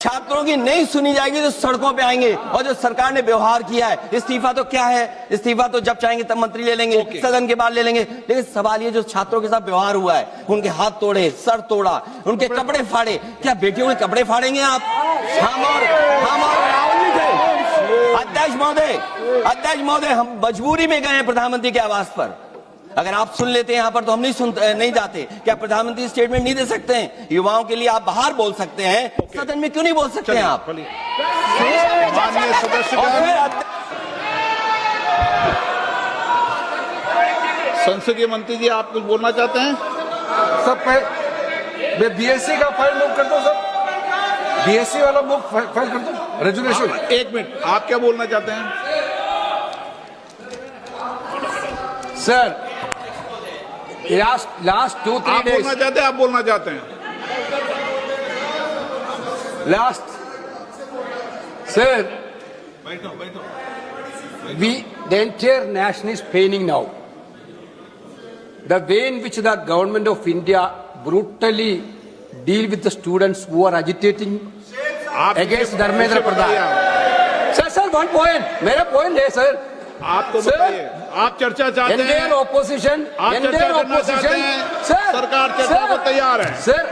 छात्रों की नहीं सुनी जाएगी तो सड़कों पे आएंगे। और जो सरकार ने व्यवहार किया है, इस्तीफा तो क्या है, इस्तीफा तो जब चाहेंगे तब मंत्री ले लेंगे, सदन के बाद ले लेंगे। लेकिन सवाल ये जो छात्रों के साथ व्यवहार हुआ है, उनके हाथ तोड़े, सर तोड़ा, उनके कपड़े फाड़े, क्या बेटियों के कपड़े फाड़ेंगे आप? हम और राहुल जी थे। अध्यक्ष महोदय, हम मजबूरी में गए हैं प्रधानमंत्री के आवास पर। अगर आप सुन लेते हैं यहाँ पर तो हम नहीं जाते। क्या प्रधानमंत्री स्टेटमेंट नहीं दे सकते हैं? युवाओं के लिए आप बाहर बोल सकते हैं, सदन में क्यों नहीं बोल सकते हैं आप? संसदीय मंत्री जी, आप कुछ बोलना चाहते हैं? सब मैं बीएससी का फाइल मूव कर दो सर, बीएससी वाला मूव फाइल कर दो, रेजुलेशन। एक मिनट, आप क्या बोलना चाहते हैं? सर लास्ट 2-3 days आप बोलना चाहते हैं? Last sir the entire nation is paining now. The way in which the government of India brutally deal with the students who are agitating against Dharmendra Pradhan. Sir, one point. मेरा point है sir. आप तो बताइए, आप चर्चा चाहते हैं? Indian opposition, सरकार चर्चा को तैयार है। सर,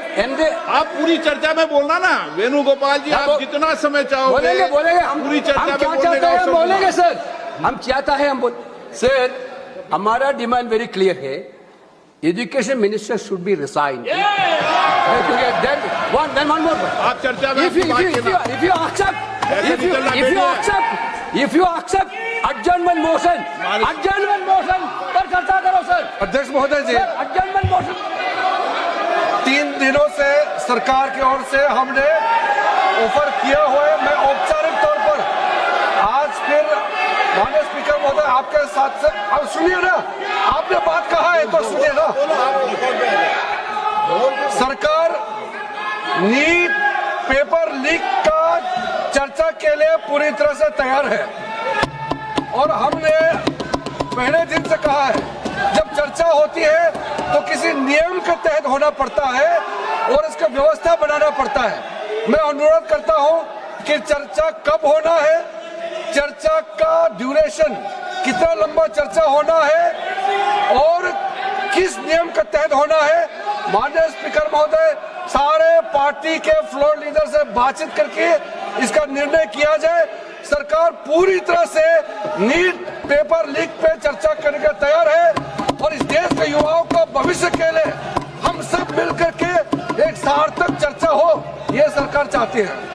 आप पूरी चर्चा में बोलना ना, वेणुगोपाल जी, आप जितना समय चाहोगे बोलेंगे हम पूरी चर्चा में बोलेंगे सर। हम चाहता है हम सर, हमारा डिमांड वेरी क्लियर है। Education minister should be resign. आप चर्चा में if you accept adjournment motion पर चर्चा करो सर। अध्यक्ष महोदय जी, adjournment motion 3 दिनों से सरकार की ओर से हमने ऑफर किया हुआ है। मैं औपचारिक तौर पर आज फिर माननीय स्पीकर महोदय आपके साथ से, अब सुनिए ना, आपने बात कहा है तो सुनिए ना। सरकार नीट पेपर लीक का चर्चा के लिए पूरी तरह से तैयार है और हमने पहले दिन से कहा है, जब चर्चा होती है तो किसी नियम के तहत होना पड़ता है और इसका व्यवस्था बनाना पड़ता है। मैं अनुरोध करता हूं कि चर्चा कब होना है, चर्चा का ड्यूरेशन, कितना लंबा चर्चा होना है और किस नियम के तहत होना है। माननीय स्पीकर महोदय, सारे पार्टी के फ्लोर लीडर से बातचीत करके इसका निर्णय किया जाए। सरकार पूरी तरह से नीट पेपर लीक पे चर्चा करने के तैयार है और इस देश के युवाओं का भविष्य के लिए हम सब मिलकर के एक सार्थक चर्चा हो, ये सरकार चाहती है।